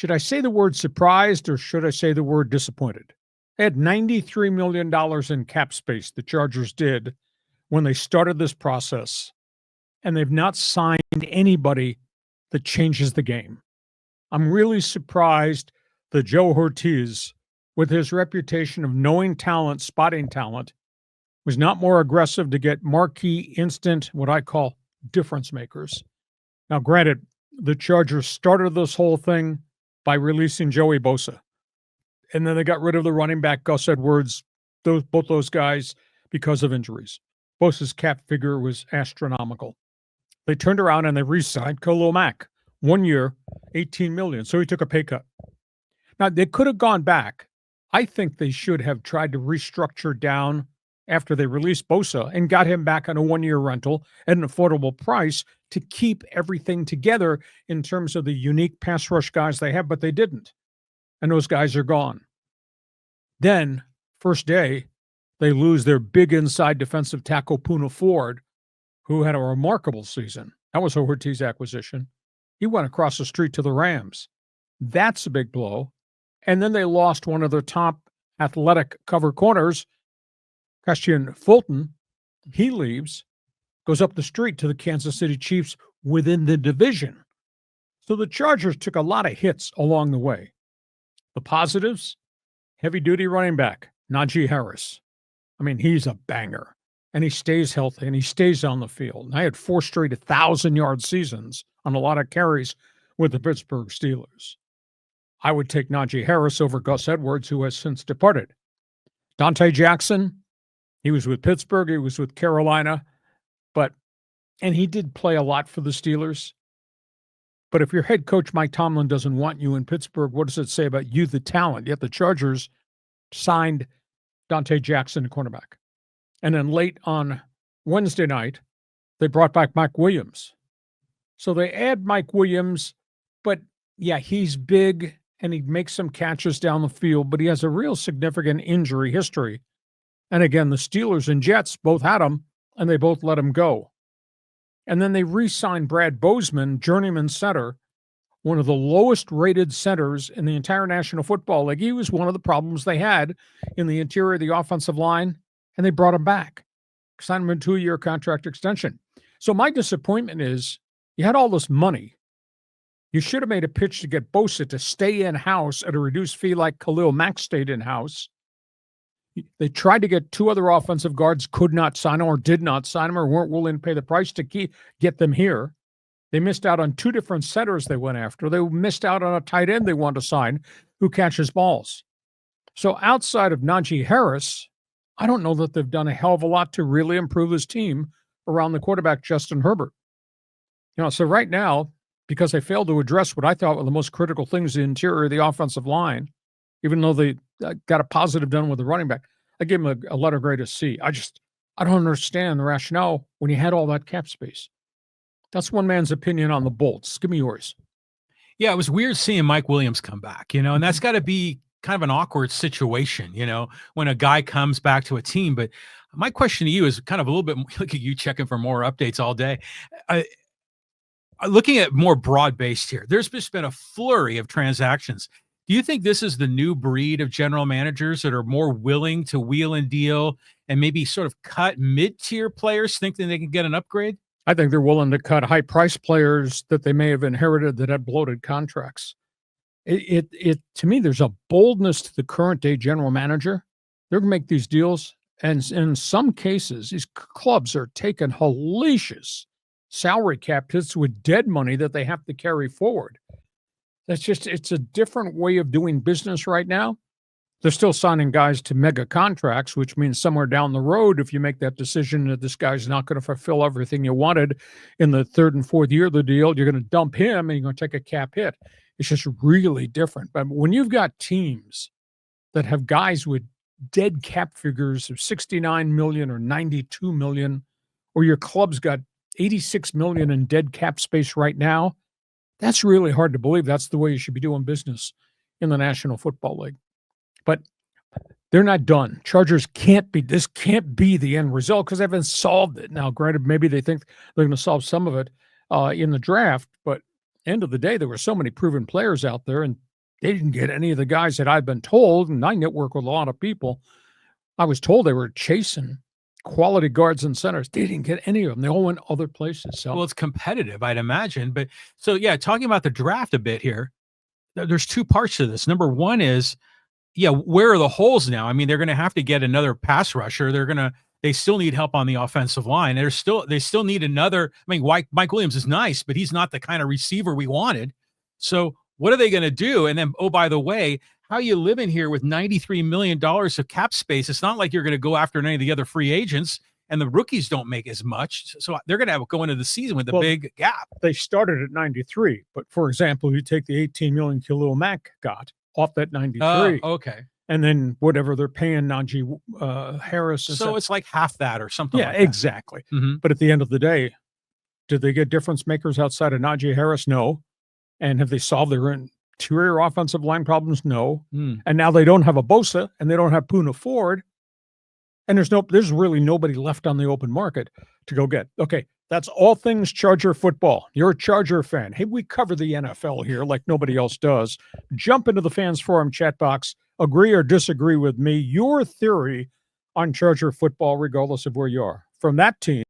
Should I say the word surprised or should I say the word disappointed? They had $93 million in cap space, the Chargers did, when they started this process, and they've not signed anybody that changes the game. I'm really surprised that Joe Ortiz, with his reputation of knowing talent, spotting talent, was not more aggressive to get marquee, instant, what I call difference makers. Now, granted, the Chargers started this whole thing by releasing Joey Bosa. And then they got rid of the running back, Gus Edwards, both those guys, because of injuries. Bosa's cap figure was astronomical. They turned around and they re-signed Khalil Mack. 1 year, $18 million. So he took a pay cut. Now, they could have gone back. I think they should have tried to restructure down after they released Bosa and got him back on a 1 year rental at an affordable price to keep everything together in terms of the unique pass rush guys they have, but they didn't. And those guys are gone. Then, first day, they lose their big inside defensive tackle, Puna Ford, who had a remarkable season. That was a Ortiz acquisition. He went across the street to the Rams. That's a big blow. And then they lost one of their top athletic cover corners, Christian Fulton. He leaves, goes up the street to the Kansas City Chiefs within the division. So the Chargers took a lot of hits along the way. The positives, heavy-duty running back, Najee Harris. I mean, he's a banger, and he stays healthy, and he stays on the field. And I had 4 straight 1,000-yard seasons on a lot of carries with the Pittsburgh Steelers. I would take Najee Harris over Gus Edwards, who has since departed. Dante Jackson, he was with Pittsburgh, he was with Carolina, and he did play a lot for the Steelers. But if your head coach, Mike Tomlin, doesn't want you in Pittsburgh, what does it say about you, the talent? Yet the Chargers signed Dante Jackson, cornerback. And then late on Wednesday night, they brought back Mike Williams. So they add Mike Williams, but yeah, he's big and he makes some catches down the field, but he has a real significant injury history. And again, the Steelers and Jets both had him, and they both let him go. And then they re-signed Brad Bozeman, journeyman center, one of the lowest-rated centers in the entire National Football League. He was one of the problems they had in the interior of the offensive line, and they brought him back. Signed him a 2-year contract extension. So my disappointment is you had all this money. You should have made a pitch to get Bosa to stay in-house at a reduced fee like Khalil Mack stayed in-house. They tried to get 2 other offensive guards, could not sign them or did not sign them or weren't willing to pay the price to get them here. They missed out on 2 different centers they went after. They missed out on a tight end they wanted to sign who catches balls. So outside of Najee Harris, I don't know that they've done a hell of a lot to really improve this team around the quarterback, Justin Herbert. So right now, because they failed to address what I thought were the most critical things, the interior of the offensive line, even though they got a positive done with the running back, I gave him a letter grade of C. I don't understand the rationale when you had all that cap space. That's one man's opinion on the Bolts. Give me yours. Yeah, it was weird seeing Mike Williams come back, and that's got to be kind of an awkward situation, when a guy comes back to a team. But my question to you is kind of a little bit, look at you checking for more updates all day. Looking at more broad-based here, there's just been a flurry of transactions. Do you think this is the new breed of general managers that are more willing to wheel and deal and maybe sort of cut mid-tier players thinking they can get an upgrade? I think they're willing to cut high-priced players that they may have inherited that had bloated contracts. To me, there's a boldness to the current-day general manager. They're going to make these deals, and in some cases, these clubs are taking hellacious salary cap hits with dead money that they have to carry forward. It's a different way of doing business right now. They're still signing guys to mega contracts, which means somewhere down the road, if you make that decision that this guy's not going to fulfill everything you wanted in the 3rd and 4th year of the deal, you're going to dump him and you're going to take a cap hit. It's just really different. But when you've got teams that have guys with dead cap figures of $69 million or $92 million, or your club's got $86 million in dead cap space right now, that's really hard to believe. That's the way you should be doing business in the National Football League. But they're not done. Chargers can't be the end result because they haven't solved it. Now, granted, maybe they think they're going to solve some of it in the draft, but end of the day, there were so many proven players out there, and They didn't get any of the guys that I've been told, and I network with a lot of people. I was told they were chasing quality guards and centers. They didn't get any of them. They all went other places. So Well, it's competitive, I'd imagine. But so, yeah, talking about the draft a bit here, there's two parts to this. Number one is, yeah, where are the holes now? I mean, they're going to have to get another pass rusher. They still need help on the offensive line. They still need another. I mean, Mike Williams is nice, but he's not the kind of receiver we wanted. So what are they going to do? And then, oh, by the way, how you living here with $93 million of cap space? It's not like you're going to go after any of the other free agents, and the rookies don't make as much. So they're going to have go into the season with a big gap. They started at 93, but for example, you take the 18 million Khalil Mack got off that 93. Okay. And then whatever they're paying Najee Harris. So it's like half that or something yeah, like that. exactly. Mhm. But at the end of the day, did they get difference makers outside of Najee Harris? No. And have they solved their interior offensive line problems? No. Mm. And now they don't have a Bosa and they don't have Poona Ford. And there's really nobody left on the open market to go get. Okay, that's all things Charger football. You're a Charger fan. Hey, we cover the NFL here like nobody else does. Jump into the Fans Forum chat box. Agree or disagree with me. Your theory on Charger football, regardless of where you are. From that team.